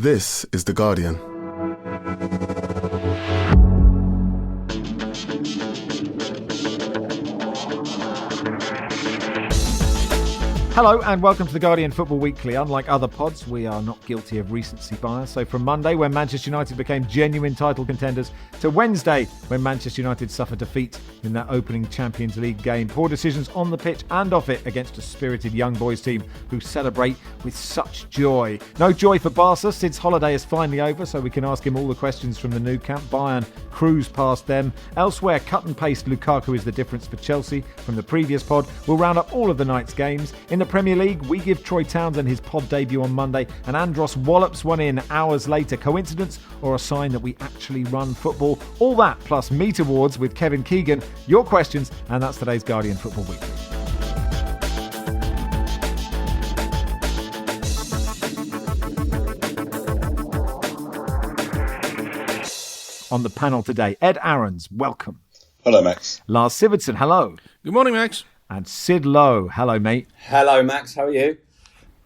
This is The Guardian. Hello and welcome to The Guardian Football Weekly. Unlike other pods, we are not guilty of recency bias. So from Monday, when Manchester United became genuine title contenders, to Wednesday, when Manchester United suffered defeat in their opening Champions League game. Poor decisions on the pitch and off it against a spirited young boys team who celebrate with such joy. No joy for Barca. Sid's holiday is finally over, so we can ask him all the questions from the Nou Camp. Bayern cruise past them. Elsewhere, cut and paste Lukaku is the difference for Chelsea from the previous pod. We'll round up all of the night's games. In the Premier League, we give Troy Townsend his pod debut on Monday, and Andros wallops one in hours later. Coincidence or a sign that we actually run football? All that plus Meat Awards with Kevin Keegan. Your questions, and that's today's Guardian Football Weekly. On the panel today, Ed Aarons, welcome. Hello, Max. Lars Sivertsen, hello. Good morning, Max. And Sid Lowe, hello, mate. Hello, Max. How are you?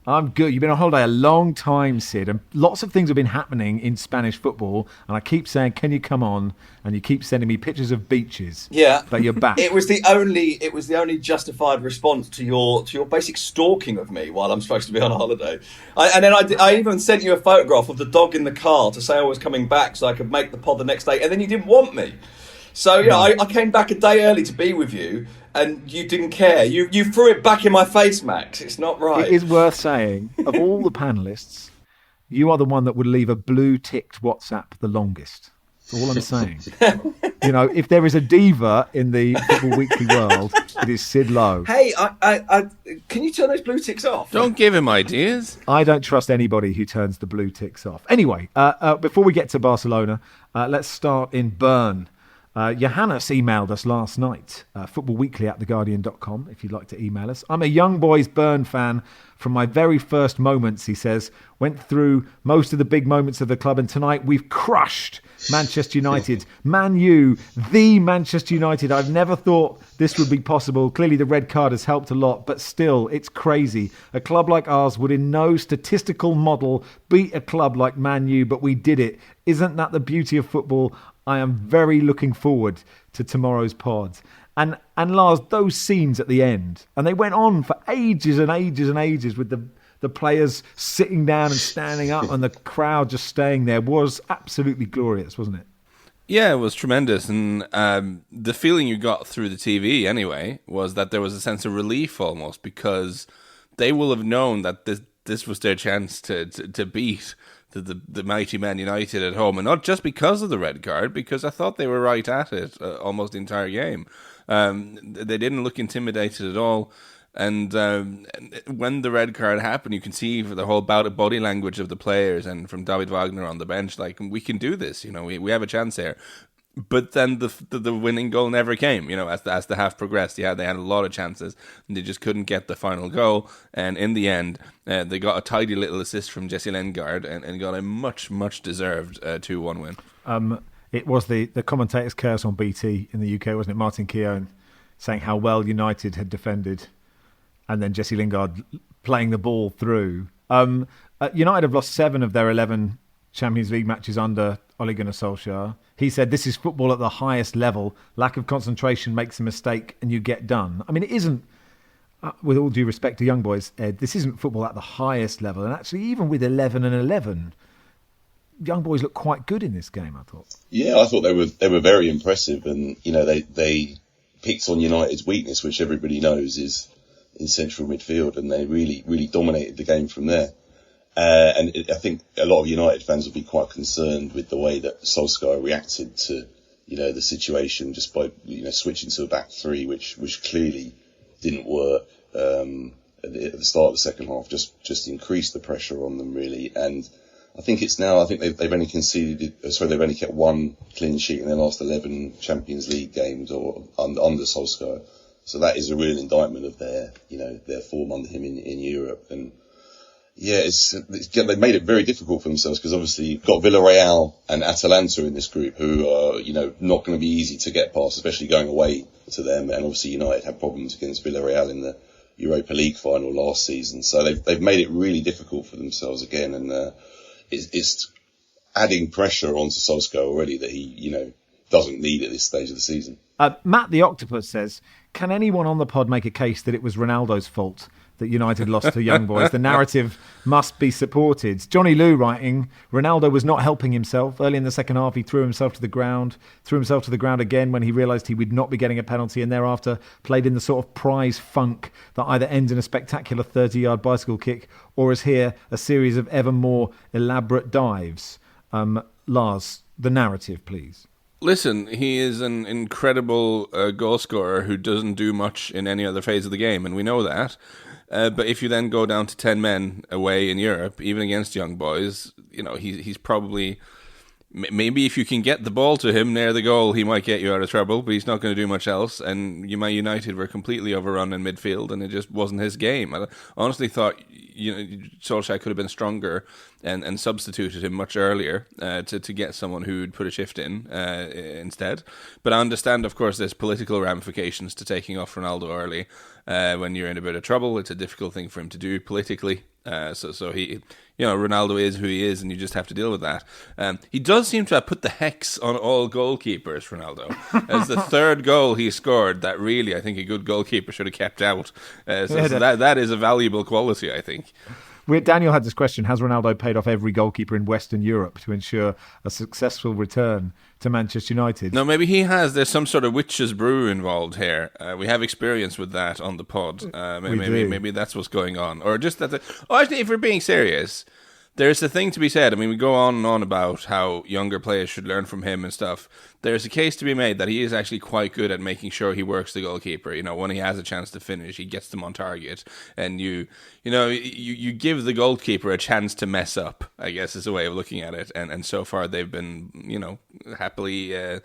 I'm good. You've been on holiday a long time, Sid, and lots of things have been happening in Spanish football, and I keep saying, can you come on? And you keep sending me pictures of beaches. Yeah. But you're back. It was the only justified response to your basic stalking of me while I'm supposed to be on holiday. I even sent you a photograph of the dog in the car to say I was coming back so I could make the pod the next day, and then you didn't want me. So, yeah, I came back a day early to be with you, and you didn't care. You threw it back in my face, Max. It's not right. It is worth saying, of all the panellists, you are the one that would leave a blue-ticked WhatsApp the longest. That's all I'm saying. You know, if there is a diva in the Football Weekly world, it is Sid Lowe. Hey, can you turn those blue ticks off? Don't give him ideas. I don't trust anybody who turns the blue ticks off. Anyway, before we get to Barcelona, let's start in Bern. Johannes emailed us last night, footballweekly@theguardian.com, if you'd like to email us. I'm a young boys Bern fan from my very first moments, he says. Went through most of the big moments of the club, and tonight we've crushed Manchester United. Man U, the Manchester United. I've never thought this would be possible. Clearly the red card has helped a lot, but still, it's crazy. A club like ours would in no statistical model beat a club like Man U, but we did it. Isn't that the beauty of football? I am very looking forward to tomorrow's pod. And Lars, those scenes at the end, and they went on for ages and ages and ages with the players sitting down and standing up and the crowd just staying there, was absolutely glorious, wasn't it? Yeah, it was tremendous. And the feeling you got through the TV anyway was that there was a sense of relief almost, because they will have known that this was their chance to beat the mighty Man United at home, and not just because of the red card, because I thought they were right at it almost the entire game. They didn't look intimidated at all, and when the red card happened, you can see the whole body language of the players, and from David Wagner on the bench, like, we can do this, you know, we have a chance here. But then the winning goal never came. You know, as the half progressed, they had a lot of chances, and they just couldn't get the final goal. And in the end, they got a tidy little assist from Jesse Lingard and got a much deserved 2-1 win. It was the commentator's curse on BT in the UK, wasn't it? Martin Keown saying how well United had defended, and then Jesse Lingard playing the ball through. United have lost 7 of their 11 Champions League matches under Ole Gunnar Solskjaer. He said, this is football at the highest level. Lack of concentration makes a mistake and you get done. I mean, it isn't, with all due respect to young boys, Ed, this isn't football at the highest level. And actually, even with 11 and 11, young boys look quite good in this game, I thought. Yeah, I thought they were very impressive. And, you know, they picked on United's weakness, which everybody knows is in central midfield. And they really dominated the game from there. I think a lot of United fans will be quite concerned with the way that Solskjaer reacted to, you know, the situation just by, you know, switching to a back three, which clearly didn't work. At the start of the second half, just increased the pressure on them really. And I think they've only they've only kept 1 clean sheet in their last 11 Champions League games or under Solskjaer. So that is a real indictment of their form under him in Europe. And yeah, they've made it very difficult for themselves, because obviously you've got Villarreal and Atalanta in this group who are, you know, not going to be easy to get past, especially going away to them. And obviously United had problems against Villarreal in the Europa League final last season. So they've made it really difficult for themselves again. And it's adding pressure onto Solskjaer already that he, doesn't need at this stage of the season. Matt the Octopus says, can anyone on the pod make a case that it was Ronaldo's fault that United lost to Young Boys? The narrative must be supported. Johnny Lou writing, Ronaldo was not helping himself. Early in the second half, he threw himself to the ground again when he realised he would not be getting a penalty, and thereafter played in the sort of prize funk that either ends in a spectacular 30-yard bicycle kick or, as here, a series of ever more elaborate dives. Lars, the narrative, please. Listen, he is an incredible goal scorer who doesn't do much in any other phase of the game, and we know that. But if you then go down to 10 men away in Europe, even against Young Boys, he's probably... Maybe if you can get the ball to him near the goal, he might get you out of trouble, but he's not going to do much else. And United were completely overrun in midfield, and it just wasn't his game. I honestly thought Solskjaer could have been stronger and substituted him much earlier to get someone who would put a shift in instead. But I understand, of course, there's political ramifications to taking off Ronaldo early. When you're in a bit of trouble, it's a difficult thing for him to do politically. So he, Ronaldo is who he is, and you just have to deal with that. He does seem to have put the hex on all goalkeepers, Ronaldo. As the third goal he scored, that really, I think, a good goalkeeper should have kept out. So that is a valuable quality, I think. Daniel had this question, has Ronaldo paid off every goalkeeper in Western Europe to ensure a successful return to Manchester United? No, maybe he has. There's some sort of witch's brew involved here. We have experience with that on the pod. Maybe that's what's going on. Or just that... actually, if we're being serious... There's a thing to be said. I mean, we go on and on about how younger players should learn from him and stuff. There's a case to be made that he is actually quite good at making sure he works the goalkeeper. When he has a chance to finish, he gets them on target. And you give the goalkeeper a chance to mess up, I guess is a way of looking at it. And so far they've been, happily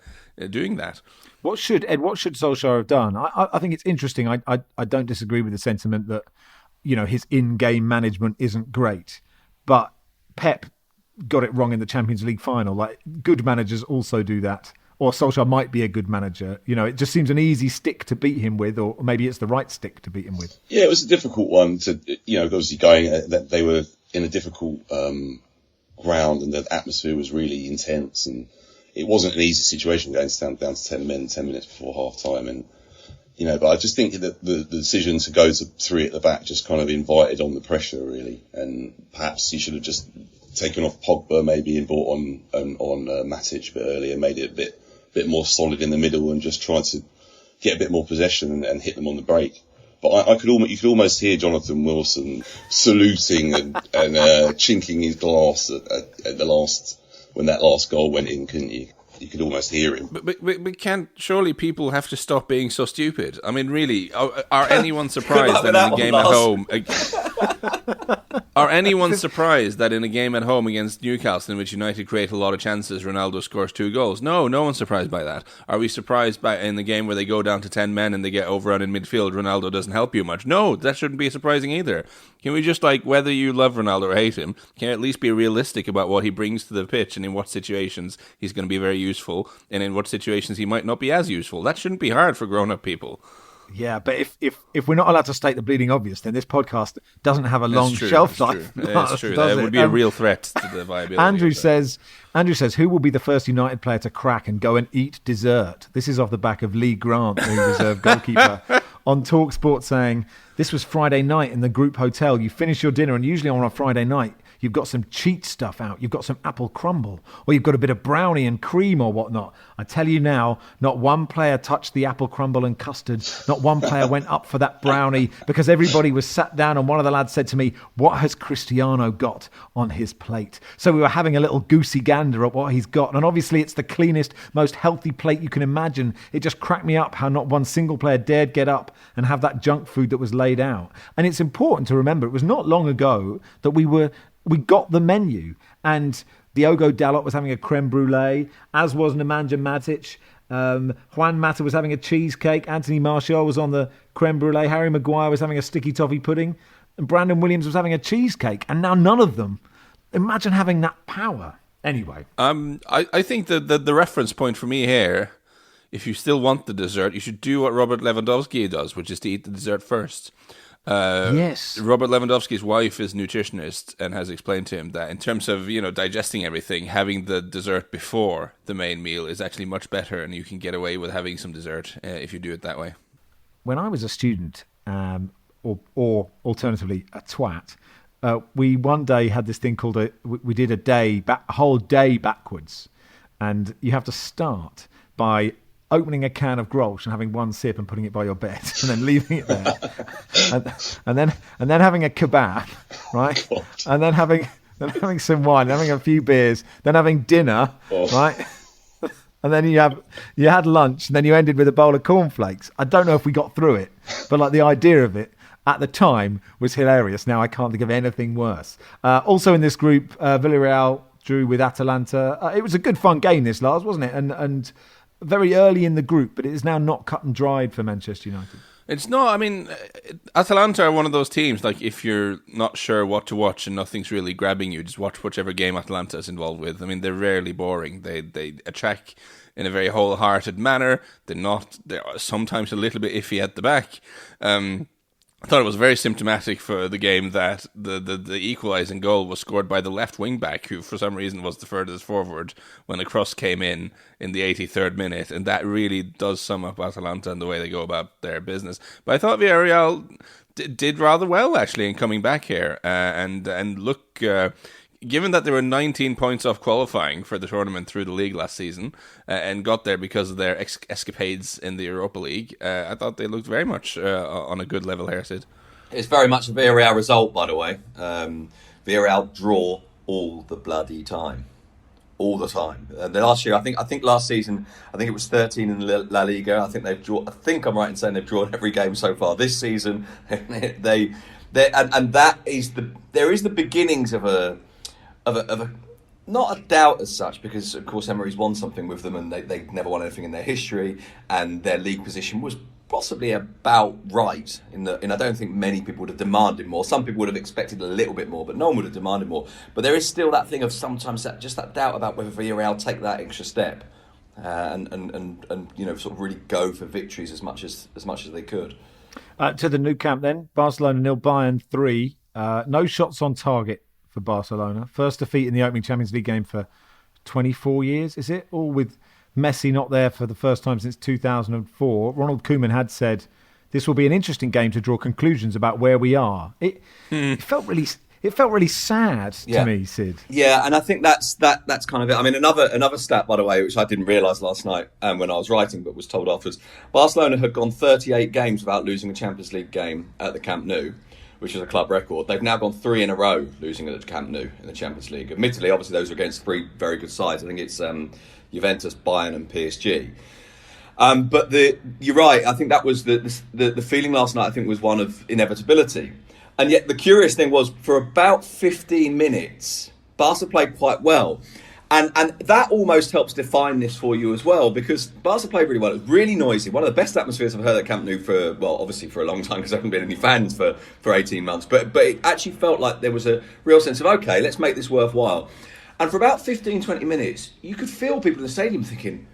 doing that. What should Solskjaer have done? I think it's interesting. I don't disagree with the sentiment that, his in-game management isn't great. But Pep got it wrong in the Champions League final. Like, good managers also do that. Or Solskjaer might be a good manager. It just seems an easy stick to beat him with, or maybe it's the right stick to beat him with. Yeah, it was a difficult one to, obviously they were in a difficult ground, and the atmosphere was really intense, and it wasn't an easy situation going down to 10 men 10 minutes before half time. And but I just think that the decision to go to 3 at the back just kind of invited on the pressure, really. And perhaps he should have just taken off Pogba maybe and brought on Matic a bit earlier, made it a bit more solid in the middle, and just tried to get a bit more possession and hit them on the break. But you could almost hear Jonathan Wilson saluting and chinking his glass at the last, when that last goal went in, couldn't you? You could almost hear him. But can't surely people have to stop being so stupid? I mean, really, are anyone surprised that in a game at home? Are anyone surprised that in a game at home against Newcastle, in which United create a lot of chances, Ronaldo scores 2 goals? No one's surprised by that. Are we surprised by in the game where they go down to 10 men and they get overrun in midfield, Ronaldo doesn't help you much? No, that shouldn't be surprising either. Can we just, whether you love Ronaldo or hate him, can at least be realistic about what he brings to the pitch and in what situations he's going to be very useful and in what situations he might not be as useful? That shouldn't be hard for grown-up people. Yeah, but if we're not allowed to state the bleeding obvious, then this podcast doesn't have a long shelf life. It's true. That would be a real threat to the viability. Andrew says, who will be the first United player to crack and go and eat dessert? This is off the back of Lee Grant, the reserve goalkeeper, on TalkSport, saying, this was Friday night in the group hotel. You finish your dinner, and usually on a Friday night, you've got some cheat stuff out. You've got some apple crumble, or you've got a bit of brownie and cream or whatnot. I tell you now, not one player touched the apple crumble and custard. Not one player went up for that brownie, because everybody was sat down, and one of the lads said to me, what has Cristiano got on his plate? So we were having a little goosey gander at what he's got. And obviously it's the cleanest, most healthy plate you can imagine. It just cracked me up how not one single player dared get up and have that junk food that was laid out. And it's important to remember, it was not long ago that we got the menu, and Diogo Dalot was having a creme brulee, as was Nemanja Matic. Juan Mata was having a cheesecake. Anthony Martial was on the creme brulee. Harry Maguire was having a sticky toffee pudding. And Brandon Williams was having a cheesecake. And now none of them. Imagine having that power. Anyway. I think that the reference point for me here, if you still want the dessert, you should do what Robert Lewandowski does, which is to eat the dessert first. Yes. Robert Lewandowski's wife is a nutritionist and has explained to him that in terms of, digesting everything, having the dessert before the main meal is actually much better, and you can get away with having some dessert if you do it that way. When I was a student, or alternatively a twat, we one day had this thing called we did a whole day backwards, and you have to start by opening a can of Grolsch and having one sip and putting it by your bed, and then leaving it there, and then having a kebab, right, God. and then having some wine, having a few beers, then having dinner, right, and then you had lunch, and then you ended with a bowl of cornflakes. I don't know if we got through it, but like the idea of it at the time was hilarious. Now I can't think of anything worse. Also in this group, Villarreal drew with Atalanta. It was a good fun game this, Lars, wasn't it? And very early in the group, but it is now not cut and dried for Manchester United. It's not, I mean, Atalanta are one of those teams, like, if you're not sure what to watch and nothing's really grabbing you, just watch whichever game Atalanta is involved with. I mean, they're rarely boring. They attack in a very wholehearted manner. They're sometimes a little bit iffy at the back. I thought it was very symptomatic for the game that the equalising goal was scored by the left wing back, who for some reason was the furthest forward when the cross came in the 83rd minute, and that really does sum up Atalanta and the way they go about their business. But I thought Villarreal did rather well actually in coming back here, and look. Given that they were 19 points off qualifying for the tournament through the league last season and got there because of their escapades in the Europa League, I thought they looked very much on a good level here, Sid. It's very much a Villarreal result, by the way. Villarreal draw all the bloody time. All the time. The last year, I think last season, it was 13 in La Liga. I think they've drawn. I think I'm right in saying they've drawn every game so far this season. There is the beginnings of a not a doubt as such, because of course Emery's won something with them and they've never won anything in their history, and their league position was possibly about right in I don't think many people would have demanded more. Some people would have expected a little bit more, but no one would have demanded more. But there is still that thing of sometimes that doubt about whether Villarreal take that extra step and sort of really go for victories as much as they could. To the Nou Camp then, Barcelona 0, Bayern 3. No shots on target for Barcelona. First defeat in the opening Champions League game for 24 years, is it? All with Messi not there for the first time since 2004. Ronald Koeman had said, this will be an interesting game to draw conclusions about where we are. It felt really sad to me, Sid. Yeah, and I think that's kind of it. I mean, another stat, by the way, which I didn't realise last night when I was writing, but was told afterwards. Barcelona had gone 38 games without losing a Champions League game at the Camp Nou, which is a club record. They've now gone 3 in a row losing at the Camp Nou in the Champions League. Admittedly, obviously, those are against 3 very good sides. I think it's Juventus, Bayern and PSG. But you're right. I think that was the feeling last night, I think, was one of inevitability. And yet the curious thing was, for about 15 minutes, Barca played quite well. And that almost helps define this for you as well, because Barca played really well. It was really noisy. One of the best atmospheres I've heard at Camp Nou obviously for a long time, because there haven't been any fans for 18 months. But it actually felt like there was a real sense of, okay, let's make this worthwhile. And for about 15, 20 minutes, you could feel people in the stadium thinking,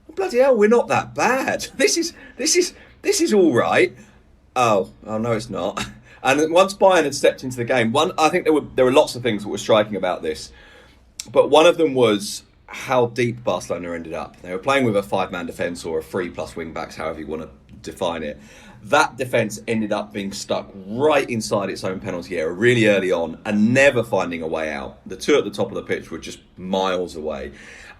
oh, bloody hell, we're not that bad. This is all right. Oh no, it's not. And once Bayern had stepped into the game, I think there were lots of things that were striking about this. But one of them was how deep Barcelona ended up. They were playing with a 5-man defence, or a 3 plus wing backs, however you want to define it. That defence ended up being stuck right inside its own penalty area really early on and never finding a way out. The 2 at the top of the pitch were just miles away.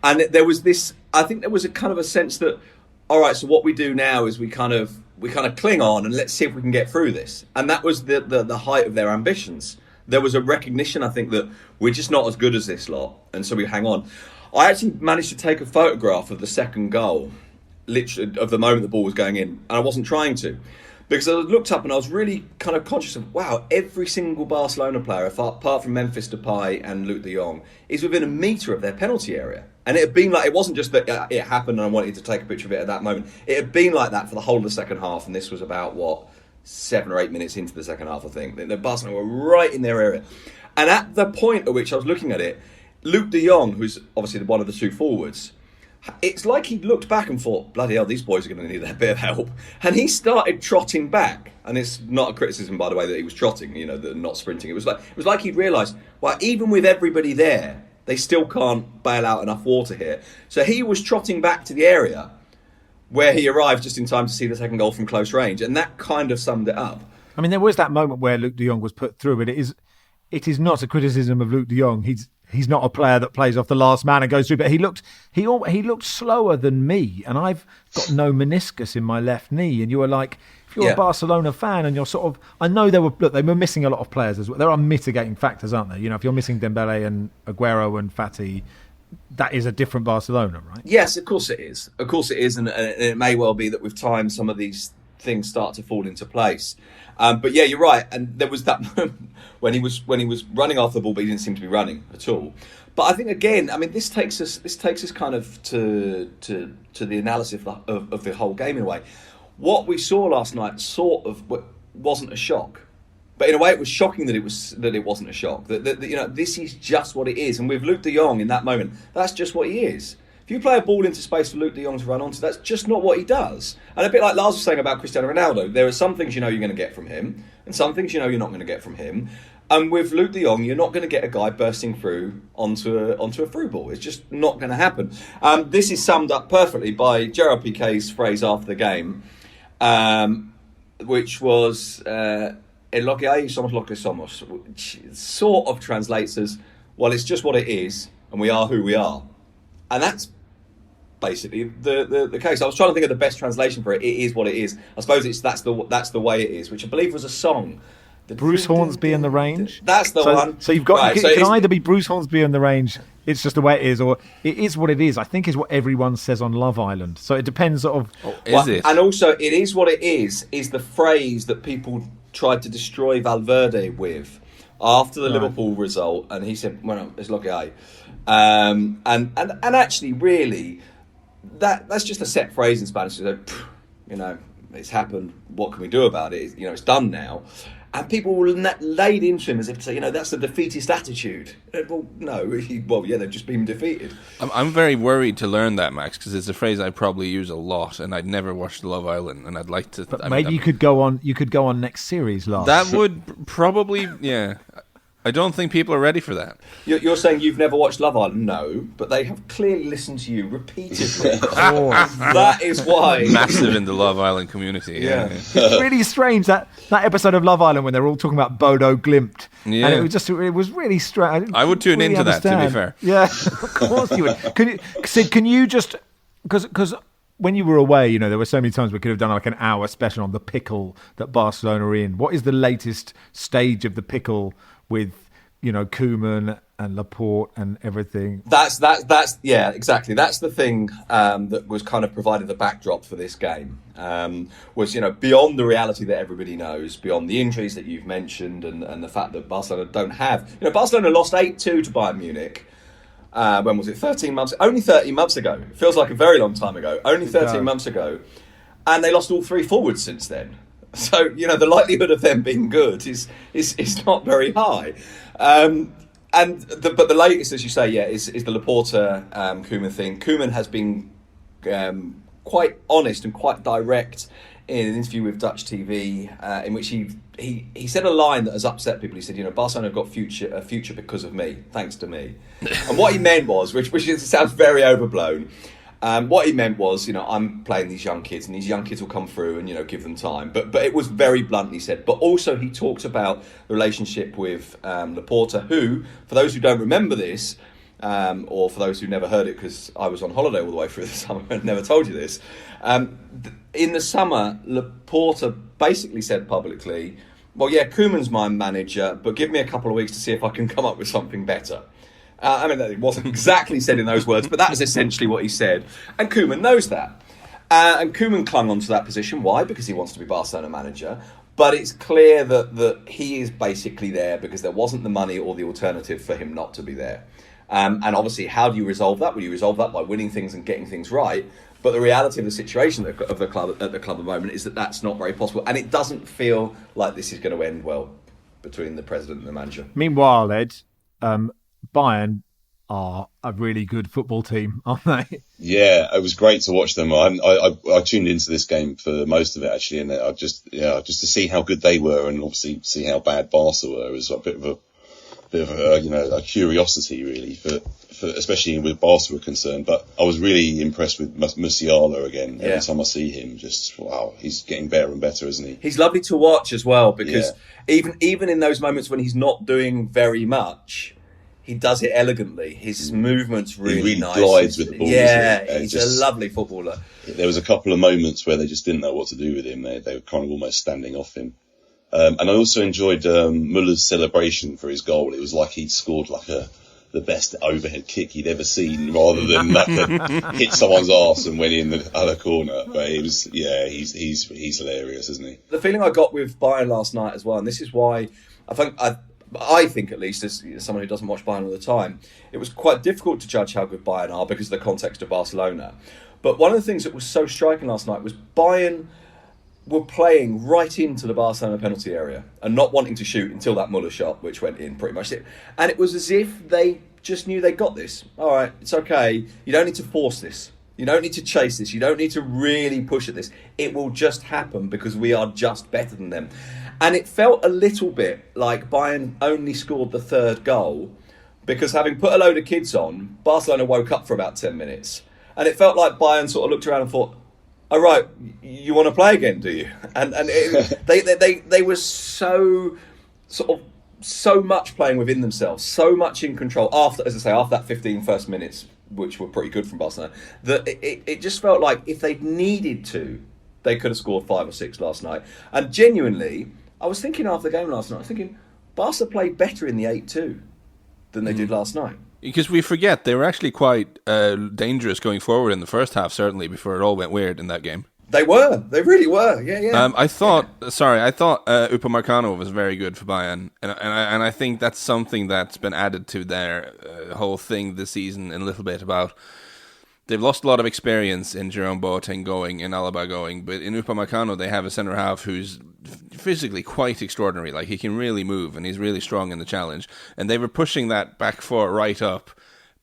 And there was this, I think there was a kind of a sense that, all right, so what we do now is we kind of cling on and let's see if we can get through this. And that was the height of their ambitions. There was a recognition, I think, that we're just not as good as this lot, and so we hang on. I actually managed to take a photograph of the second goal, literally, of the moment the ball was going in, and I wasn't trying to, because I looked up and I was really kind of conscious of, wow, every single Barcelona player, apart from Memphis Depay and Luc de Jong, is within a metre of their penalty area. And it had been like, it wasn't just that it happened and I wanted to take a picture of it at that moment. It had been like that for the whole of the second half, and this was about, 7 or 8 minutes into the second half, I think. The Barcelona were right in their area. And at the point at which I was looking at it, Luc de Jong, who's obviously one of the 2 forwards, it's like he looked back and thought, bloody hell, these boys are going to need a bit of help. And he started trotting back. And it's not a criticism, by the way, that he was trotting, not sprinting. It was like he'd realised, well, even with everybody there, they still can't bail out enough water here. So he was trotting back to the area where he arrived just in time to see the second goal from close range. And that kind of summed it up. I mean, there was that moment where Luke de Jong was put through, but it is not a criticism of Luke de Jong. He's not a player that plays off the last man and goes through, but he looked slower than me, and I've got no meniscus in my left knee. And you were like, if you're a Barcelona fan and you're sort of, I know they were missing a lot of players as well. There are mitigating factors, aren't there? If you're missing Dembele and Aguero and Fati, that is a different Barcelona, right? Yes, of course it is. Of course it is, and it may well be that with time some of these things start to fall into place. But yeah, you're right. And there was that moment when he was running off the ball, but he didn't seem to be running at all. But I think again, I mean, this takes us kind of to the analysis of the whole game in a way. What we saw last night sort of wasn't a shock, but in a way it was shocking that it wasn't a shock. That this is just what it is. And with Luke de Jong in that moment, that's just what he is. If you play a ball into space for Luke de Jong to run onto, that's just not what he does. And a bit like Lars was saying about Cristiano Ronaldo, there are some things you're going to get from him, and some things you're not going to get from him. And with Luke de Jong, you're not going to get a guy bursting through onto a through ball. It's just not going to happen. This is summed up perfectly by Gerard Piqué's phrase after the game, which was "En lo que hay somos lo que somos," which sort of translates as, well, it's just what it is, and we are who we are. And that's basically the case. I was trying to think of the best translation for it. It is what it is. I suppose that's the way it is, which I believe was a song. Bruce Hornsby and the Range. That's the one. So you've got right, it can either be Bruce Hornsby and the Range. It's just the way it is, or it is what it is. I think is what everyone says on Love Island. So it depends sort of. Is it? And also, it is what it is the phrase that people tried to destroy Valverde with after the Liverpool result, and he said, "Well, it's lo que hay." And actually, really, that's just a set phrase in Spanish. So, it's happened. What can we do about it? It's done now. And people laid into him as if to say, that's the defeatist attitude. Well, no. They've just been defeated. I'm very worried to learn that, Max, because it's a phrase I probably use a lot, and I'd never watched Love Island, and I'd like to. But maybe you could go on. You could go on next series, Lars. That would probably, yeah. I don't think people are ready for that. You're saying you've never watched Love Island? No, but they have clearly listened to you repeatedly. That is why. Massive in the Love Island community. Yeah. It's really strange, that episode of Love Island when they're all talking about Bodo Glimt. Yeah. And it was really strange. I would tune into that, to be fair. Yeah, of course you would. Can you just... Because when you were away, there were so many times we could have done like an hour special on the pickle that Barcelona are in. What is the latest stage of the pickle with Koeman and Laporte and everything? That's yeah, exactly. That's the thing that was kind of provided the backdrop for this game. Was beyond the reality that everybody knows, beyond the injuries that you've mentioned, and the fact that Barcelona don't have. Barcelona lost 8-2 to Bayern Munich. When was it? 13 months? Only 13 months ago. It feels like a very long time ago. Only 13 months ago, and they lost all three forwards since then. So the likelihood of them being good is not very high. But the latest, as you say, is the Laporte Koeman thing. Koeman has been quite honest and quite direct in an interview with Dutch TV, in which he said a line that has upset people. He said, Barcelona have got a future because of me, thanks to me. And what he meant was, which sounds very overblown. What he meant was, I'm playing these young kids, and these young kids will come through and, give them time. But it was very bluntly said. But also he talked about the relationship with Laporte, who, for those who don't remember this, or for those who never heard it, because I was on holiday all the way through the summer and never told you this, in the summer, Laporte basically said publicly, well, yeah, Koeman's my manager, but give me a couple of weeks to see if I can come up with something better. It wasn't exactly said in those words, but that is essentially what he said. And Koeman knows that. And Koeman clung onto that position. Why? Because he wants to be Barcelona manager. But it's clear that he is basically there because there wasn't the money or the alternative for him not to be there. And obviously, how do you resolve that? Well, you resolve that by winning things and getting things right. But the reality of the situation of the club at the moment is that that's not very possible. And it doesn't feel like this is going to end well between the president and the manager. Meanwhile, Ed... Bayern are a really good football team, aren't they? Yeah, it was great to watch them. I tuned into this game for most of it actually, and just to see how good they were, and obviously see how bad Barca were. It was a bit of a curiosity really, for especially with Barca were concerned. But I was really impressed with Musiala again. Every time I see him, just wow, he's getting better and better, isn't he? He's lovely to watch as well, because even in those moments when he's not doing very much, he does it elegantly. His movement's really nice. He glides with the ball. Yeah, he's a lovely footballer. There was a couple of moments where they just didn't know what to do with him. They were kind of almost standing off him. And I also enjoyed Muller's celebration for his goal. It was like he'd scored like the best overhead kick he'd ever seen, rather than hit someone's arse and went in the other corner. But it was, he's hilarious, isn't he? The feeling I got with Bayern last night as well, and this is why I think, at least, as someone who doesn't watch Bayern all the time, it was quite difficult to judge how good Bayern are because of the context of Barcelona. But one of the things that was so striking last night was Bayern were playing right into the Barcelona penalty area and not wanting to shoot until that Muller shot, which went in pretty much. And it was as if they just knew they got this. All right, it's okay. You don't need to force this. You don't need to chase this. You don't need to really push at this. It will just happen because we are just better than them. And it felt a little bit like Bayern only scored the third goal because, having put a load of kids on, Barcelona woke up for about 10 minutes. And it felt like Bayern sort of looked around and thought, all right, you want to play again, do you? And they were so much playing within themselves, so much in control after that 15 first minutes, which were pretty good from Barcelona, that it just felt like if they'd needed to, they could have scored 5 or 6 last night. And genuinely, I was thinking after the game last night, I was thinking, Barca played better in the 8-2 than they did last night. Because we forget they were actually quite dangerous going forward in the first half, certainly, before it all went weird in that game. They were. They really were. Yeah. I thought Upamecano was very good for Bayern, and I think that's something that's been added to their whole thing this season in a little bit about. They've lost a lot of experience in Jerome Boateng going and Alaba going, but in Upamecano they have a centre half who's physically quite extraordinary. Like, he can really move and he's really strong in the challenge. And they were pushing that back four right up,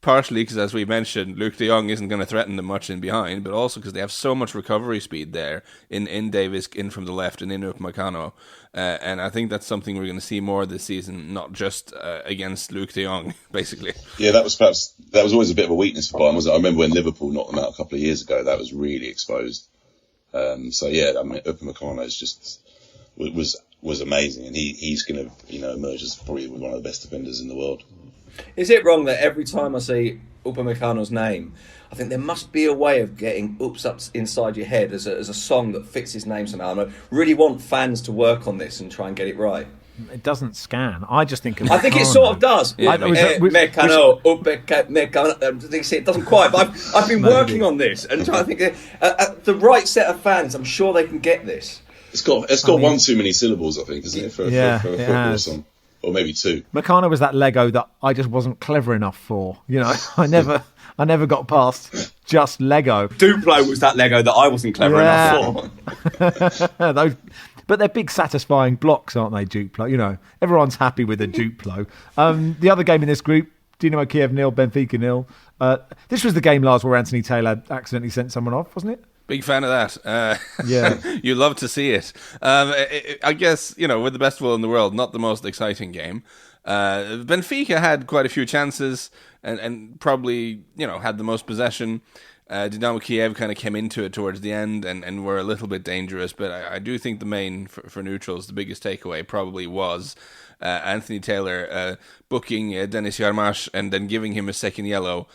partially because, as we mentioned, Luke de Jong isn't going to threaten them much in behind, but also because they have so much recovery speed there in Davis, in from the left, and in Upamecano. And I think that's something we're going to see more this season, not just against Luke de Jong, basically. Yeah, that was always a bit of a weakness for Bayern, wasn't it? I remember when Liverpool knocked them out a couple of years ago, that was really exposed. Upamecano was amazing, and he's going to emerge as probably one of the best defenders in the world. Is it wrong that every time I see Upamecano's name, I think there must be a way of getting Ups up inside your head as a song that fits his name somehow? And I really want fans to work on this and try and get it right. It doesn't scan. I just think I think it sort of does. Yeah, Mecano, it doesn't quite. But I've been working on this and trying to think the right set of fans. I'm sure they can get this. It's got one too many syllables, I think, isn't it, for a football song? Or maybe 2. Meccano was that Lego that I just wasn't clever enough for. You know, I never got past just Lego. Duplo was that Lego that I wasn't clever enough for. But they're big, satisfying blocks, aren't they, Duplo? You know, everyone's happy with a Duplo. The other game in this group, Dinamo Kiev 0, Benfica 0. This was the game, Lars, where Anthony Taylor accidentally sent someone off, wasn't it? Big fan of that. Yeah. You love to see it. I guess, with the best will in the world, not the most exciting game. Benfica had quite a few chances and probably, had the most possession. Dinamo Kiev kind of came into it towards the end and were a little bit dangerous. But I do think the main, for neutrals, the biggest takeaway probably was Anthony Taylor booking Denis Yarmash and then giving him a second yellow,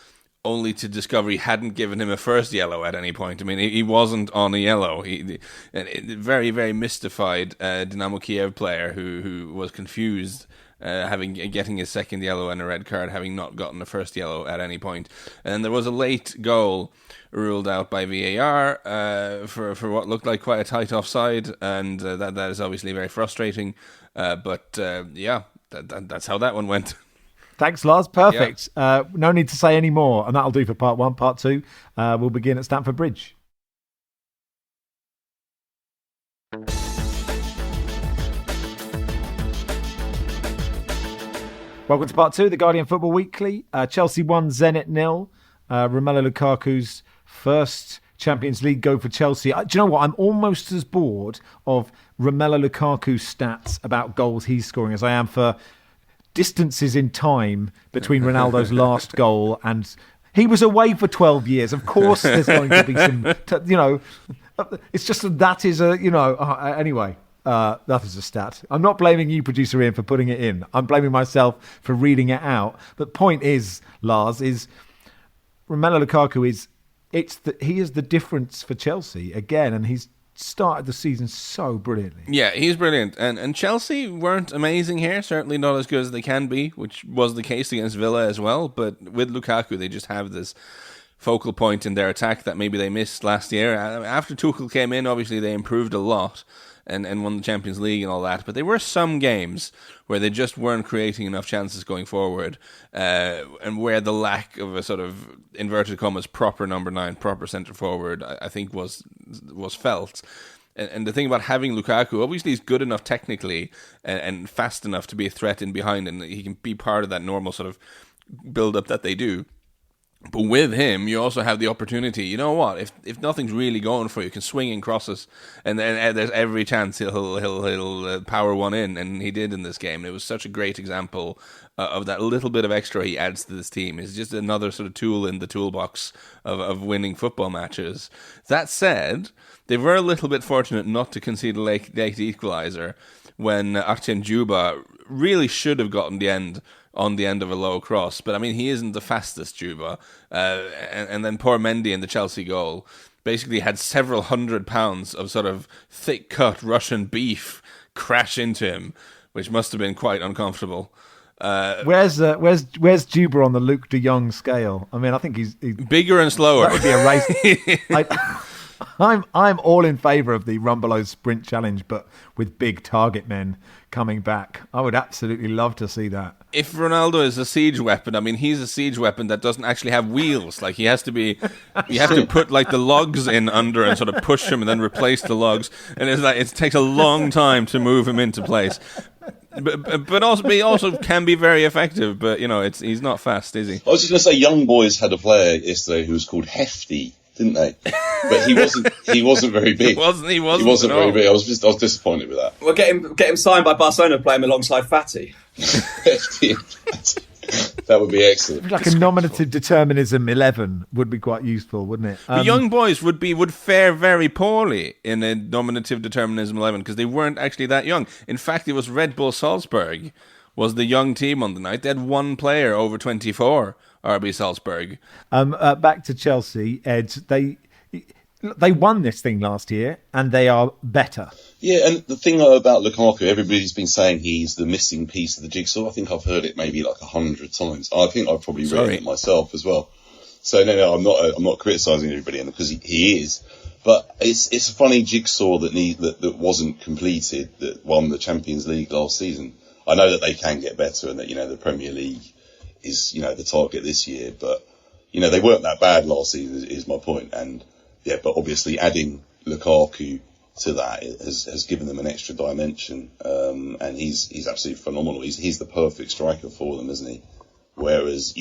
only to discover he hadn't given him a first yellow at any point. I mean, he wasn't on a yellow. Very, very mystified Dynamo Kiev player who was confused, getting his second yellow and a red card, having not gotten the first yellow at any point. And there was a late goal ruled out by VAR for what looked like quite a tight offside, and that is obviously very frustrating. But that's how that one went. Thanks, Lars. Perfect. Yeah. No need to say any more, and that'll do for part 1. Part 2, we'll begin at Stamford Bridge. Welcome to part 2 of the Guardian Football Weekly. Chelsea 1, Zenit 0. Romelu Lukaku's first Champions League go for Chelsea. Do you know what? I'm almost as bored of Romelu Lukaku's stats about goals he's scoring as I am for distances in time between Ronaldo's last goal and... He was away for 12 years. Of course there's going to be some... it's just that is a... anyway... that is a stat. I'm not blaming you, producer Ian, for putting it in. I'm blaming myself for reading it out. But point is, Lars, is Romelu Lukaku he is the difference for Chelsea again, and he's started the season so brilliantly. Yeah, he's brilliant. And Chelsea weren't amazing here, certainly not as good as they can be, which was the case against Villa as well. But with Lukaku, they just have this focal point in their attack that maybe they missed last year. After Tuchel came in, obviously they improved a lot and won the Champions League and all that. But there were some games where they just weren't creating enough chances going forward, and where the lack of a sort of inverted commas proper number 9, proper centre forward, I think was felt. And the thing about having Lukaku, obviously he's good enough technically and fast enough to be a threat in behind, and he can be part of that normal sort of build-up that they do. But with him, you also have the opportunity. You know what? If nothing's really going for you, you can swing in crosses, and then there's every chance he'll power one in, and he did in this game. It was such a great example of that little bit of extra he adds to this team. It's just another sort of tool in the toolbox of winning football matches. That said, they were a little bit fortunate not to concede a late equaliser when Artem Dzyuba really should have gotten on the end of a low cross. But I mean, he isn't the fastest Dzyuba. And then poor Mendy in the Chelsea goal basically had several £100 of sort of thick-cut Russian beef crash into him, which must have been quite uncomfortable. Where's Dzyuba on the Luke de Jong scale? I mean, I think he's bigger and slower. That would be a race. I'm all in favour of the Rumbelow Sprint Challenge, but with big target men coming back. I would absolutely love to see that. If Ronaldo is a siege weapon, I mean, he's a siege weapon that doesn't actually have wheels. Like, you have to put like the logs in under and sort of push him and then replace the logs. And it's like, it takes a long time to move him into place. But also, he also can be very effective. But, he's not fast, is he? I was just going to say, Young Boys had a player yesterday who was called Hefty, didn't they? But he wasn't very big. He wasn't very big. I was disappointed with that. Well, get him signed by Barcelona, play him alongside Fatty. Hefty. That would be excellent. Like a nominative determinism 11 would be quite useful, wouldn't it? The Young Boys would fare very poorly in a nominative determinism 11 because they weren't actually that young. In fact, it was Red Bull Salzburg was the young team on the night. They had one player over 24. RB Salzburg. Back to Chelsea, Ed. They won this thing last year, and they are better. Yeah, and the thing about Lukaku, everybody's been saying he's the missing piece of the jigsaw. I think I've heard it maybe like 100 times. I think I've probably written it myself as well. So no, I'm not criticising everybody because he is. But it's a funny jigsaw that wasn't completed that won the Champions League last season. I know that they can get better, and that the Premier League is the target this year, but they weren't that bad last season is my point. And yeah, but obviously adding Lukaku to that has given them an extra dimension, and he's absolutely phenomenal. He's the perfect striker for them, isn't he? Whereas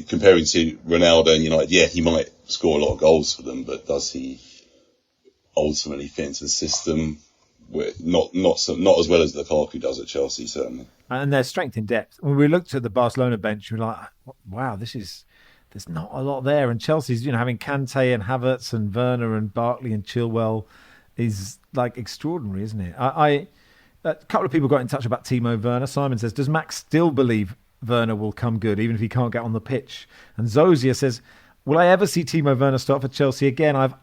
comparing to Ronaldo and United, yeah, he might score a lot of goals for them, but does he ultimately fit into the system? Not as well as Lukaku does at Chelsea, certainly. And their strength in depth. When we looked at the Barcelona bench, we were like, wow, there's not a lot there. And Chelsea's, having Kante and Havertz and Werner and Barkley and Chilwell is like extraordinary, isn't it? A couple of people got in touch about Timo Werner. Simon says, does Max still believe Werner will come good, even if he can't get on the pitch? And Zozia says, will I ever see Timo Werner start for Chelsea again? I've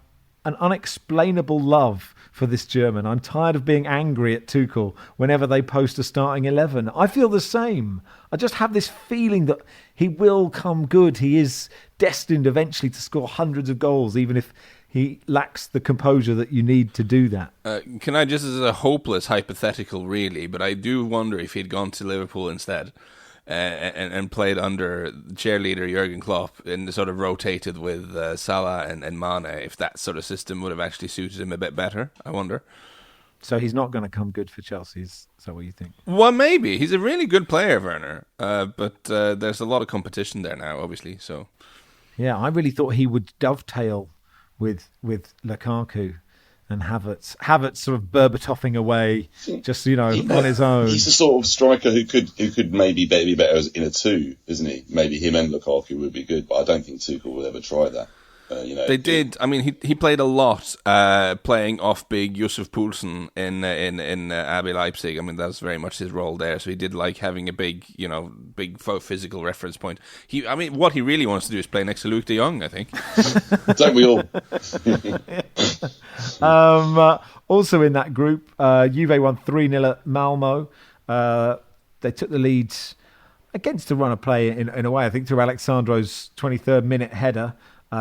an unexplainable love for this German. I'm tired of being angry at Tuchel whenever they post a starting 11. I feel the same. I just have this feeling that he will come good. He is destined eventually to score hundreds of goals, even if he lacks the composure that you need to do that. Can I just, as a hopeless hypothetical really, but I do wonder if he'd gone to Liverpool instead and played under cheerleader Jurgen Klopp and sort of rotated with Salah and Mane, if that sort of system would have actually suited him a bit better, I wonder. So he's not going to come good for Chelsea. Is that what you think? Well, maybe. He's a really good player, Werner. But there's a lot of competition there now, obviously. So yeah, I really thought he would dovetail with Lukaku and Havertz sort of Berbatov-ing away, just on his own. He's the sort of striker who could maybe be better in a two, isn't he? Maybe him and Lukaku would be good, but I don't think Tuchel will ever try that. They did. I mean, he played a lot playing off big Yusuf Poulsen in RB Leipzig. I mean, that's very much his role there. So he did like having a big physical reference point. What he really wants to do is play next to Luke de Jong, I think. Don't we all? Also in that group, Juve won 3-0 at Malmo. They took the lead against a run of play in a way, I think, through Alexandro's 23rd minute header.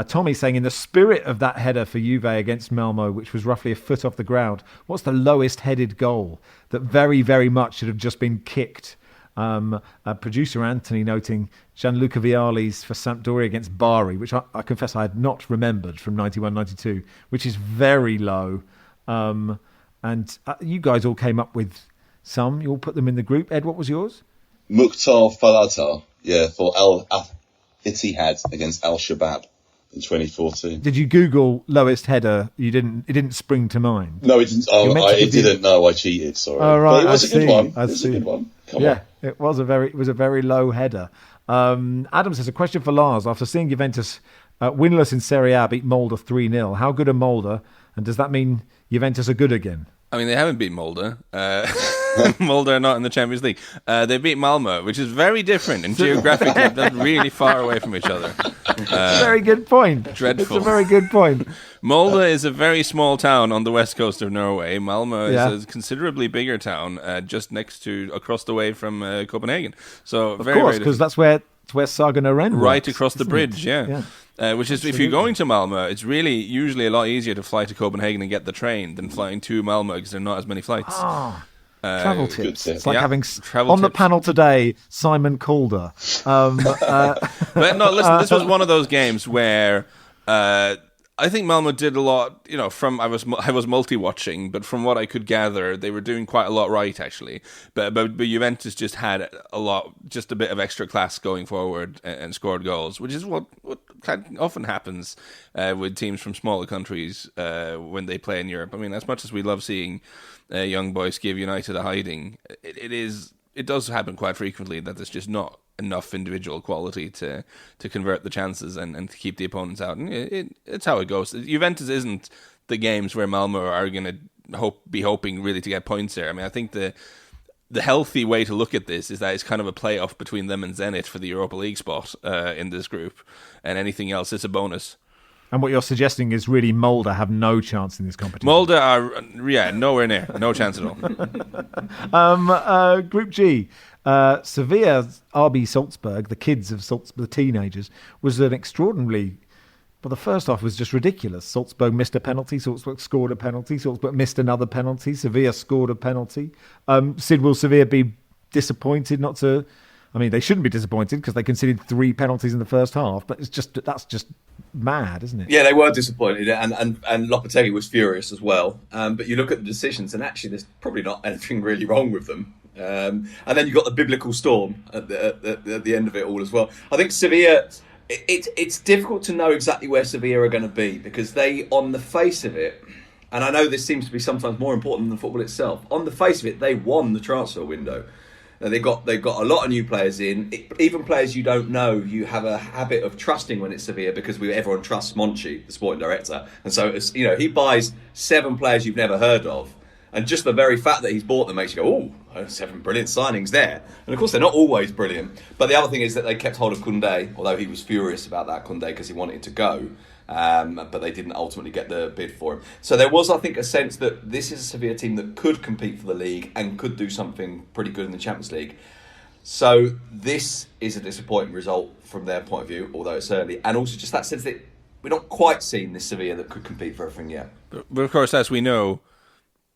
Tommy saying, in the spirit of that header for Juve against Malmo, which was roughly a foot off the ground, what's the lowest headed goal that very, very much should have just been kicked? Producer Anthony noting Gianluca Vialli's for Sampdoria against Bari, which I confess I had not remembered from 91-92, which is very low. And you guys all came up with some. You all put them in the group. Ed, what was yours? Mukhtar Falata, for Al-Ittihad against Al-Shabaab in 2014. Did you Google lowest header? It didn't spring to mind. No, it didn't. It didn't. No, I cheated. Sorry. Oh, right. But it was a good one. It was a good one. Come on. It was a very low header. Adam says, a question for Lars. After seeing Juventus winless in Serie A beat Molde 3-0, how good are Molde? And does that mean Juventus are good again? I mean, they haven't beat Molde. Molde are not in the Champions League. They beat Malmo, which is very different and geographically they're really far away from each other. Very good point. Dreadful. It's a very good point. Molde is a very small town on the west coast of Norway. Malmo is a considerably bigger town, just across the way from Copenhagen. So of course, because that's where Saga Noren right across the bridge. Which is, if you're going to Malmo, it's really usually a lot easier to fly to Copenhagen and get the train than flying to Malmo because there are not as many flights. Travel tips. It's like having travel on tips. The panel today, Simon Calder. But no, listen, this was one of those games where I think Malmo did a lot. From I was multi-watching, but from what I could gather, they were doing quite a lot right actually. But Juventus just had just a bit of extra class going forward and scored goals, which is what kind of often happens with teams from smaller countries when they play in Europe. I mean, as much as we love seeing young boys give United a hiding, it does happen quite frequently that there's just not enough individual quality to convert the chances and to keep the opponents out. And it's how it goes. Juventus isn't the games where Malmo are going to be hoping really to get points there. I mean, I think the healthy way to look at this is that it's kind of a playoff between them and Zenit for the Europa League spot in this group, and anything else is a bonus. And what you're suggesting is really Molde have no chance in this competition. Molde are, nowhere near. No chance at all. Group G. Sevilla's RB Salzburg, the kids of Salzburg, the teenagers, was an extraordinarily... Well, the first half was just ridiculous. Salzburg missed a penalty. Salzburg scored a penalty. Salzburg missed another penalty. Sevilla scored a penalty. Sid, will Sevilla be disappointed not to... I mean, they shouldn't be disappointed because they conceded 3 penalties in the first half, but that's just mad, isn't it? Yeah, they were disappointed, and Lopetegui was furious as well. But you look at the decisions, and actually there's probably not anything really wrong with them. And then you've got the biblical storm at the end of it all as well. I think Sevilla... It's difficult to know exactly where Sevilla are going to be because they, on the face of it, and I know this seems to be sometimes more important than football itself, on the face of it, they won the transfer window. Now, they've got a lot of new players in, even players you don't know. You have a habit of trusting when it's Sevilla because everyone trusts Monchi, the sporting director, and so he buys 7 players you've never heard of. And just the very fact that he's bought them makes you go, oh, 7 brilliant signings there. And of course, they're not always brilliant. But the other thing is that they kept hold of Koundé, although he was furious about that, Koundé, because he wanted to go. But they didn't ultimately get the bid for him. So there was, I think, a sense that this is a Sevilla team that could compete for the league and could do something pretty good in the Champions League. So this is a disappointing result from their point of view, although it's early. And also just that sense that we're not quite seeing this Sevilla that could compete for everything yet. But of course, as we know,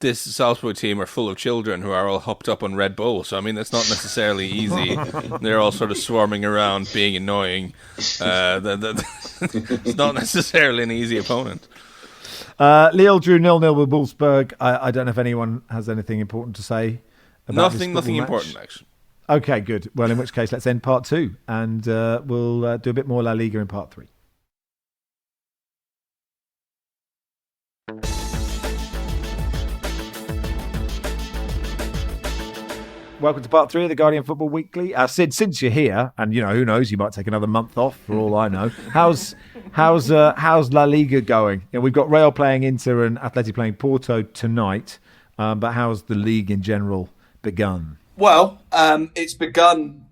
this Salzburg team are full of children who are all hopped up on Red Bull. So, I mean, it's not necessarily easy. They're all sort of swarming around, being annoying. It's not necessarily an easy opponent. Lille drew 0-0 with Wolfsburg. I don't know if anyone has anything important to say about Nothing this football important, match. actually. Okay, good. Well, in which case, let's end part 2, and we'll do a bit more La Liga in part 3. Welcome to part 3 of the Guardian Football Weekly. Sid, since you're here, and who knows, you might take another month off for all I know. How's La Liga going? We've got Real playing Inter and Atleti playing Porto tonight, but how's the league in general begun? Well, it's begun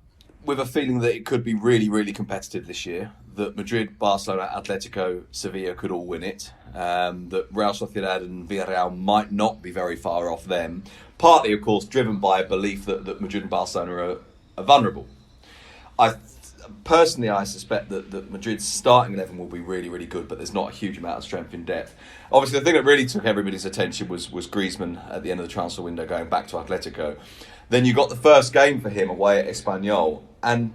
with a feeling that it could be really, really competitive this year. That Madrid, Barcelona, Atletico, Sevilla could all win it. That Real Sociedad and Villarreal might not be very far off them. Partly, of course, driven by a belief that Madrid and Barcelona are vulnerable. Personally, I suspect that Madrid's starting 11 will be really, really good, but there's not a huge amount of strength in depth. Obviously, the thing that really took everybody's attention was Griezmann at the end of the transfer window going back to Atletico. Then you got the first game for him away at Espanyol, and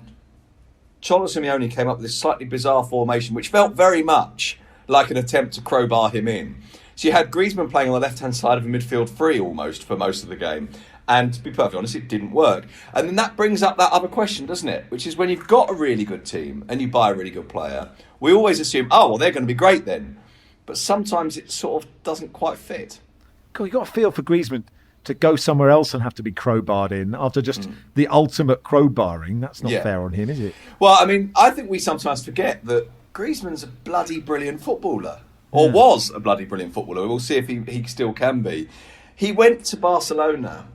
Cholo Simeone came up with this slightly bizarre formation, which felt very much like an attempt to crowbar him in. So you had Griezmann playing on the left-hand side of a midfield three almost for most of the game. And to be perfectly honest, it didn't work. And then that brings up that other question, doesn't it? Which is when you've got a really good team and you buy a really good player, we always assume, they're going to be great then. But sometimes it sort of doesn't quite fit. God, you've got a feel for Griezmann to go somewhere else and have to be crowbarred in after just the ultimate crowbarring. That's not fair on him, is it? Well, I mean, I think we sometimes forget that Griezmann's a bloody brilliant footballer. Or was a bloody brilliant footballer. We'll see if he still can be. He went to Barcelona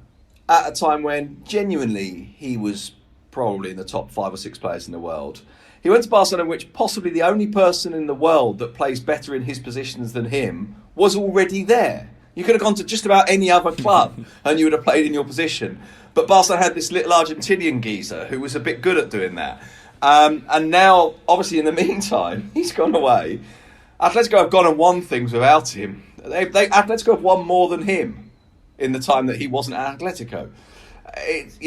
at a time when genuinely he was probably in the top 5 or 6 players in the world. He went to Barcelona, which possibly the only person in the world that plays better in his positions than him was already there. You could have gone to just about any other club and you would have played in your position. But Barcelona had this little Argentinian geezer who was a bit good at doing that. And now, obviously, in the meantime, he's gone away. Atletico have gone and won things without him. Atletico have won more than him in the time that he wasn't at Atletico. It's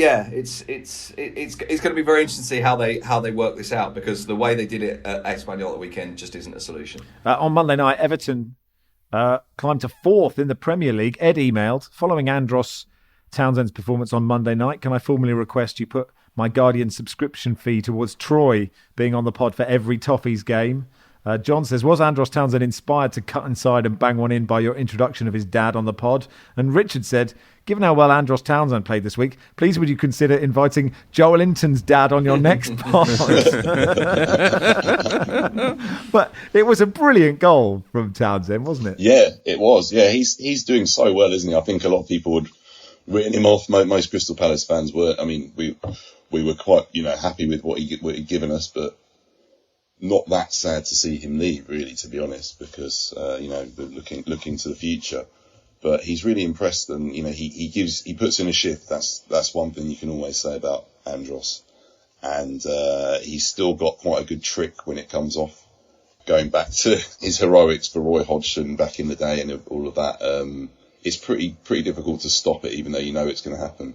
going to be very interesting to see how they work this out, because the way they did it at Espanyol at the weekend just isn't a solution. On Monday night, Everton climbed to 4th in the Premier League. Ed emailed, following Andros Townsend's performance on Monday night, can I formally request you put my Guardian subscription fee towards Troy being on the pod for every Toffees game? John says, was Andros Townsend inspired to cut inside and bang one in by your introduction of his dad on the pod? And Richard said, given how well Andros Townsend played this week, please would you consider inviting Joel Linton's dad on your next pod? But it was a brilliant goal from Townsend, wasn't it? Yeah, it was. Yeah, he's doing so well, isn't he? I think a lot of people would written him off. Most Crystal Palace fans were. I mean, we were quite happy with what he'd given us, but not that sad to see him leave, really, to be honest, because looking to the future. But he's really impressed, and he puts in a shift. That's one thing you can always say about Andros, and he's still got quite a good trick when it comes off. Going back to his heroics for Roy Hodgson back in the day and all of that, it's pretty difficult to stop it, even though you know it's going to happen.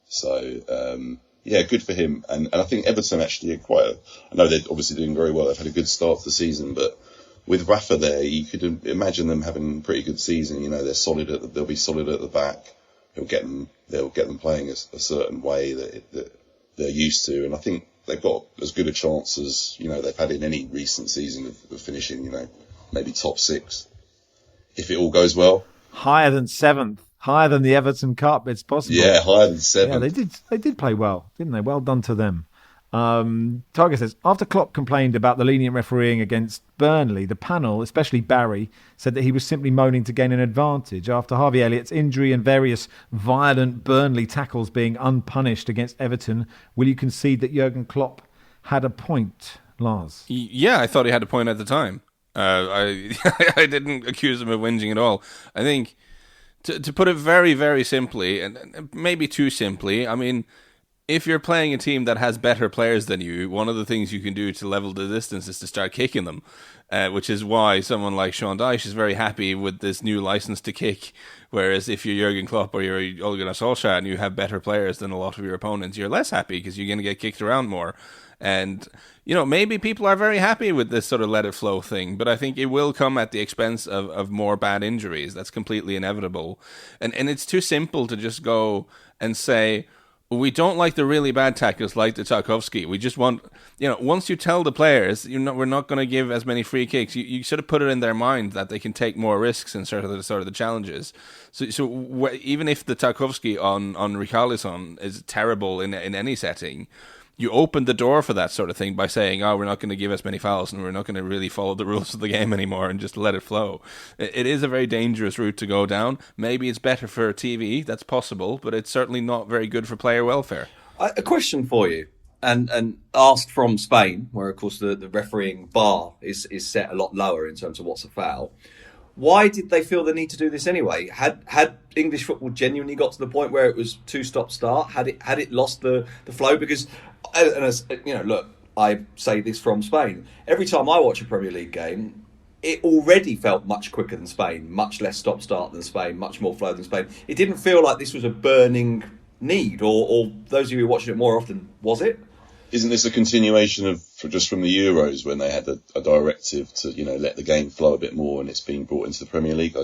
So. Yeah, good for him. And I think Everton actually I know they're obviously doing very well. They've had a good start to the season, but with Rafa there, you could imagine them having a pretty good season. They're solid they'll be solid at the back. They'll get them playing a certain way that they're used to. And I think they've got as good a chance as, they've had in any recent season of finishing, maybe top 6. If it all goes well. Higher than 7th. Higher than the Everton Cup, it's possible. Yeah, higher than 7. Yeah, they did play well, didn't they? Well done to them. Tiger says, after Klopp complained about the lenient refereeing against Burnley, the panel, especially Barry, said that he was simply moaning to gain an advantage. After Harvey Elliott's injury and various violent Burnley tackles being unpunished against Everton, will you concede that Jurgen Klopp had a point, Lars? Yeah, I thought he had a point at the time. I didn't accuse him of whinging at all. I think... To put it very, very simply, and maybe too simply, I mean, if you're playing a team that has better players than you, one of the things you can do to level the distance is to start kicking them, which is why someone like Sean Dyche is very happy with this new license to kick. Whereas if you're Jurgen Klopp or you're Ole Gunnar Solskjaer and you have better players than a lot of your opponents, you're less happy because you're going to get kicked around more. And, maybe people are very happy with this sort of let it flow thing, but I think it will come at the expense of more bad injuries. That's completely inevitable. And it's too simple to just go and say, we don't like the really bad tackles like the Tarkovsky. We just want, once you tell the players, we're not going to give as many free kicks, you sort of put it in their mind that they can take more risks in sort of the challenges. So even if the Tarkovsky on Richarlison is terrible in any setting, you open the door for that sort of thing by saying, we're not going to give as many fouls and we're not going to really follow the rules of the game anymore and just let it flow. It is a very dangerous route to go down. Maybe it's better for TV, that's possible, but it's certainly not very good for player welfare. A question for you, and asked from Spain, where, of course, the refereeing bar is set a lot lower in terms of what's a foul. Why did they feel the need to do this anyway? Had English football genuinely got to the point where it was two-stop-start? Had it lost the flow? Because, look, I say this from Spain. Every time I watch a Premier League game, it already felt much quicker than Spain, much less stop-start than Spain, much more flow than Spain. It didn't feel like this was a burning need, or those of you who watching it more often, was it? Isn't this a continuation of just from the Euros when they had a directive to let the game flow a bit more, and it's being brought into the Premier League?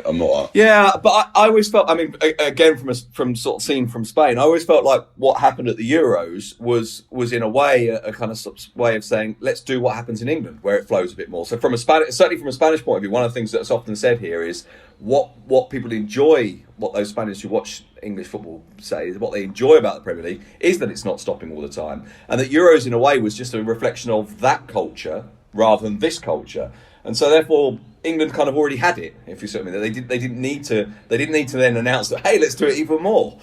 I'm not. Yeah, but I always felt. I mean, again, from sort of seeing from Spain, I always felt like what happened at the Euros was in a way a kind of way of saying, let's do what happens in England, where it flows a bit more. So certainly from a Spanish point of view, one of the things that's often said here is what people enjoy, what those Spaniards who watch English football say, what they enjoy about the Premier League is that it's not stopping all the time, and that Euros in a way was just a reflection of that culture rather than this culture, and so therefore England kind of already had it. If you see what I mean, they didn't need to then announce that, hey, let's do it even more.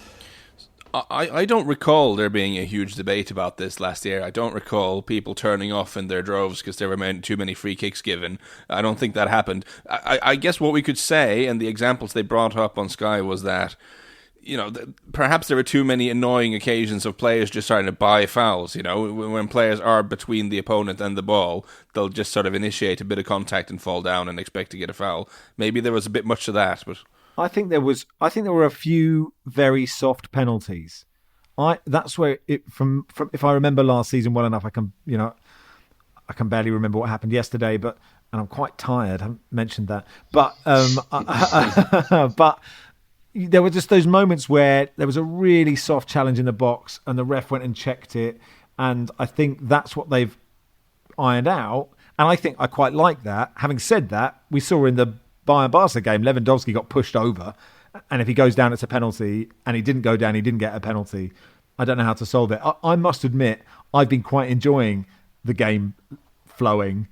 I don't recall there being a huge debate about this last year. I don't recall people turning off in their droves because there were too many free kicks given. I don't think that happened. I guess what we could say, and the examples they brought up on Sky, was that perhaps there were too many annoying occasions of players just trying to buy fouls. When players are between the opponent and the ball, they'll just sort of initiate a bit of contact and fall down and expect to get a foul. Maybe there was a bit much of that, but I think there were a few very soft penalties. That's where from if I remember last season well enough, I can barely remember what happened yesterday, and I'm quite tired. I haven't mentioned that, but but there were just those moments where there was a really soft challenge in the box and the ref went and checked it, and I think that's what they've ironed out, and I think I quite like that. Having said that, we saw in the Bayern-Barca game, Lewandowski got pushed over, and if he goes down, it's a penalty, and he didn't go down, he didn't get a penalty. I don't know how to solve it. I must admit, I've been quite enjoying the game flowing,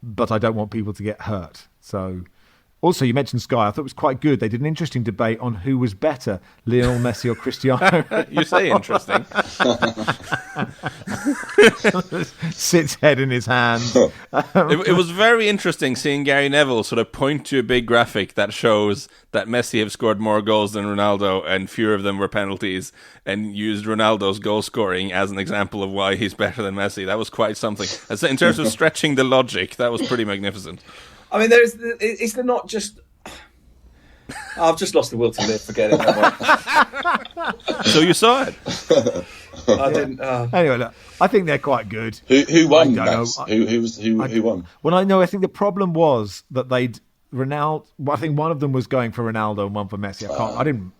but I don't want people to get hurt. So, also, you mentioned Sky. I thought it was quite good. They did an interesting debate on who was better, Lionel Messi or Cristiano. You say interesting. Sits head in his hands. It was very interesting seeing Gary Neville sort of point to a big graphic that shows that Messi have scored more goals than Ronaldo and fewer of them were penalties, and used Ronaldo's goal scoring as an example of why he's better than Messi. That was quite something. In terms of stretching the logic, that was pretty magnificent. I mean, is there not just... I've just lost the will to live, forget it. So you saw it? I didn't... Anyway, look, I think they're quite good. Who won, Max? Who won? Well, I think the problem was that Ronaldo. I think one of them was going for Ronaldo and one for Messi.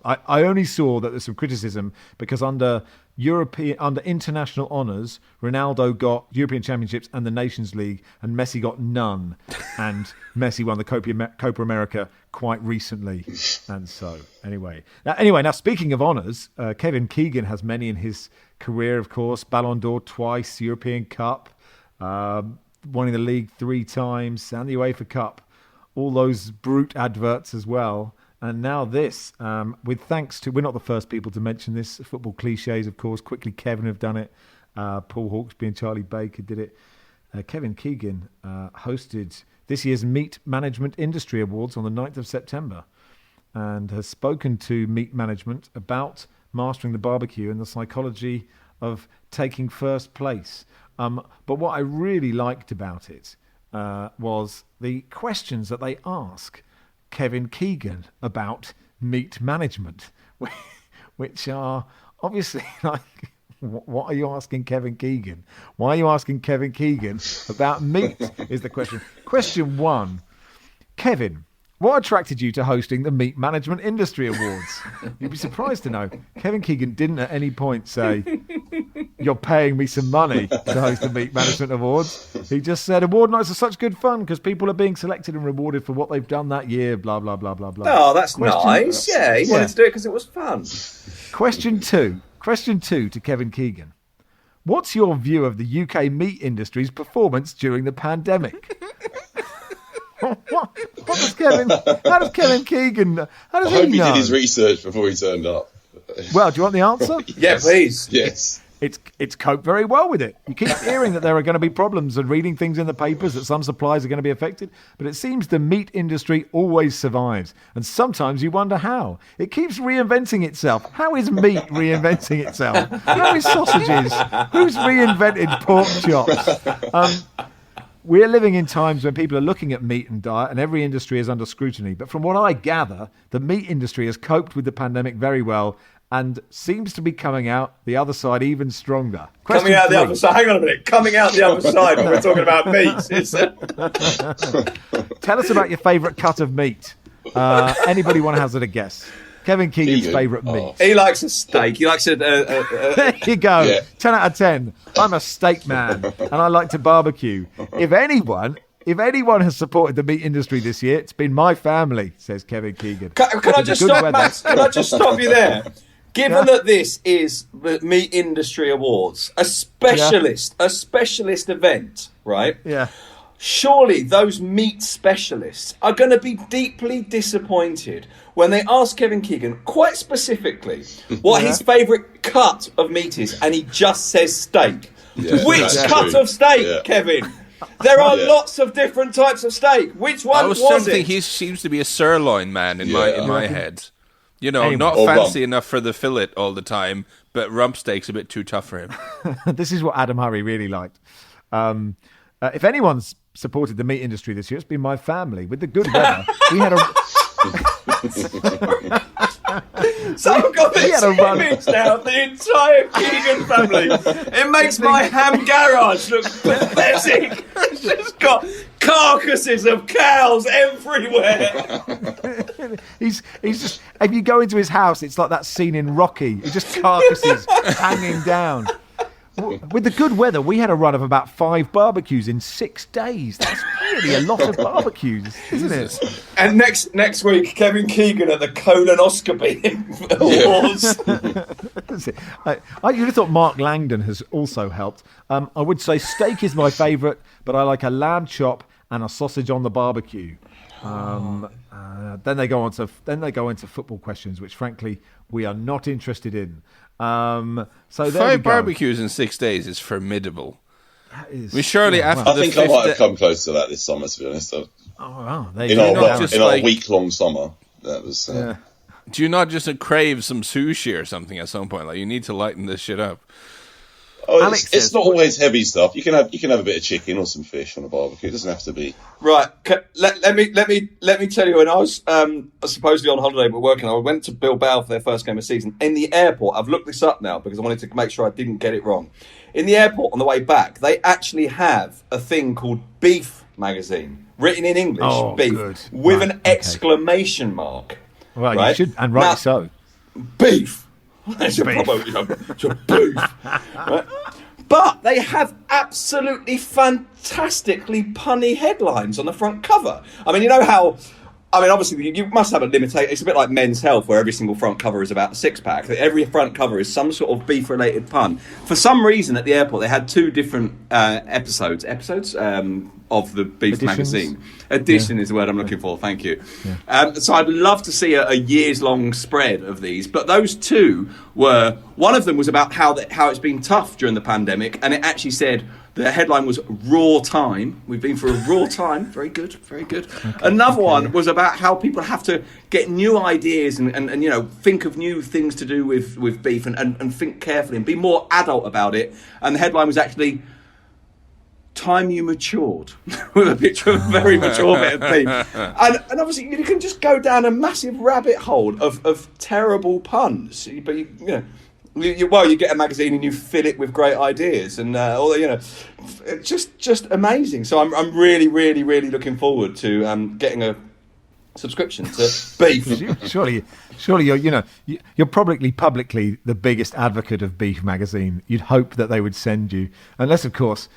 I only saw that there's some criticism because under international honours, Ronaldo got European Championships and the Nations League, and Messi got none. And Messi won the Copa America quite recently. And so, anyway, now speaking of honours, Kevin Keegan has many in his career, of course. Ballon d'Or twice, European Cup, winning the league 3 times, and the UEFA Cup. All those brute adverts as well. And now this, with thanks to, we're not the first people to mention this, football cliches, of course. Quickly, Kevin have done it. Paul Hawksby and Charlie Baker did it. Kevin Keegan hosted this year's Meat Management Industry Awards on the 9th of September and has spoken to Meat Management about mastering the barbecue and the psychology of taking first place. But what I really liked about it was the questions that they ask Kevin Keegan about meat management, which are obviously like, what are you asking Kevin Keegan? Why are you asking Kevin Keegan about meat is the question. Question 1, Kevin, what attracted you to hosting the Meat Management Industry Awards? You'd be surprised to know Kevin Keegan didn't at any point say, you're paying me some money to host the Meat Management Awards. He just said, award nights are such good fun because people are being selected and rewarded for what they've done that year, blah, blah, blah, blah, blah. Oh, that's nice. Yeah, he wanted to do it because it was fun. Question 2 to Kevin Keegan. What's your view of the UK meat industry's performance during the pandemic? What does Kevin? How does Kevin Keegan? How does I hope he he know? did his research before he turned up. Well, do you want the answer? Yeah, please. Yes. It's coped very well with it. You keep hearing that there are going to be problems and reading things in the papers that some supplies are going to be affected, but it seems the meat industry always survives, and sometimes you wonder how. It keeps reinventing itself. How is meat reinventing itself? How is sausages? Who's reinvented pork chops? We're living in times when people are looking at meat and diet, and every industry is under scrutiny. But from what I gather, the meat industry has coped with the pandemic very well and seems to be coming out the other side even stronger. Coming out the other side. Hang on a minute. Coming out the other side when we're talking about meat. Tell us about your favourite cut of meat. Anybody want to hazard a guess? Kevin Keegan's favourite meat. He likes a steak. He likes a... There you go. Yeah. 10 out of 10. I'm a steak man, and I like to barbecue. If anyone has supported the meat industry this year, it's been my family, says Kevin Keegan. Can I just stop, Max? Can I just stop you there? Given that this is the Meat Industry Awards, a specialist event, right? Yeah. Surely those meat specialists are going to be deeply disappointed when they ask Kevin Keegan quite specifically what his favourite cut of meat is, and he just says steak. Yeah, Which cut of steak, Kevin? There are lots of different types of steak. Which one was it? He seems to be a sirloin man in my head. You know, Anyway. not Or fancy rump. enough for the fillet all the time, but rump steak's a bit too tough for him. This is what Adam Hurrey really liked. If anyone's supported the meat industry this year, it's been my family. With the good weather, we had a... So I've got this image now of the entire Keegan family. It makes my ham garage look pathetic. It's just got carcasses of cows everywhere. He's just... If you go into his house, it's like that scene in Rocky. It's just carcasses hanging down. With the good weather, we had a run of about 5 barbecues in 6 days. That's really a lot of barbecues, isn't it? And next week, Kevin Keegan at the colonoscopy awards. I you'd have thought Mark Langdon has also helped. I would say steak is my favourite, but I like a lamb chop and a sausage on the barbecue. Then they go into football questions, which frankly we are not interested in. So there 5 we go. barbecues in 6 days is formidable. That is, Surely after I the think I might have come close to that this summer, to be honest. There you In go. our week-long summer, that was... Do you not just crave some sushi or something at some point? Like, you need to lighten this shit up. Oh, Alex it's says- not always heavy stuff. You can have a bit of chicken or some fish on a barbecue. It doesn't have to be. Right, let me tell you. When I was supposedly on holiday but working, I went to Bilbao for their first game of season. In the airport, I've looked this up now because I wanted to make sure I didn't get it wrong. In the airport on the way back, they actually have a thing called Beef magazine, written in English, beef, good. with Right, an exclamation mark. Well, right? you should, and rightly Now, so. Beef. It's a proper it's a beef. Right? But they have absolutely fantastically punny headlines on the front cover. I mean, you know how... I mean, obviously, you must have a limitation. It's a bit like Men's Health, where every single front cover is about a six-pack. Every front cover is some sort of beef-related pun. For some reason, at the airport, they had 2 different episodes of the Beef Editions? magazine. Edition is the word I'm looking for, thank you. Yeah. So I'd love to see a years-long spread of these. But those 2 were... One of them was about how it's been tough during the pandemic, and it actually said... The headline was Raw Time. We've been through a raw time. Very good, very good. Another one was about how people have to get new ideas and you know, think of new things to do with beef and think carefully and be more adult about it. And the headline was actually Time You Matured, with a picture of a very mature bit of beef. And obviously you can just go down a massive rabbit hole of terrible puns. But you know, you get a magazine and you fill it with great ideas, and all you know, it's just amazing. So I'm really, really, really looking forward to getting a subscription to Beef. Surely you're probably publicly the biggest advocate of Beef magazine. You'd hope that they would send you, unless of course.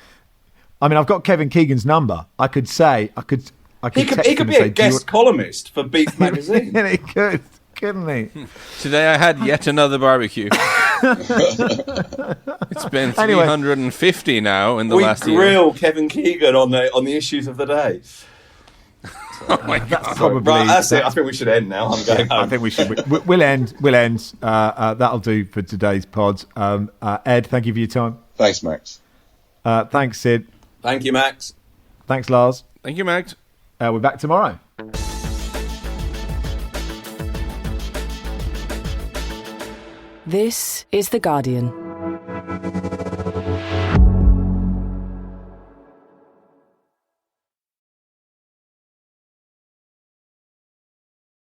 I mean, I've got Kevin Keegan's number. I could say, I could. He could be a guest columnist for Beef magazine. Yeah, he could, couldn't he? Today I had yet another barbecue. It's been 350 now in the last year. We grill Kevin Keegan on the issues of the day. Oh my God! That's probably right. That's it. I think we should end now. I'm going home. I think we should. We'll end. That'll do for today's pod. Ed, thank you for your time. Thanks, Max. Thanks, Sid. Thank you, Max. Thanks, Lars. Thank you, Max. We're back tomorrow. This is The Guardian.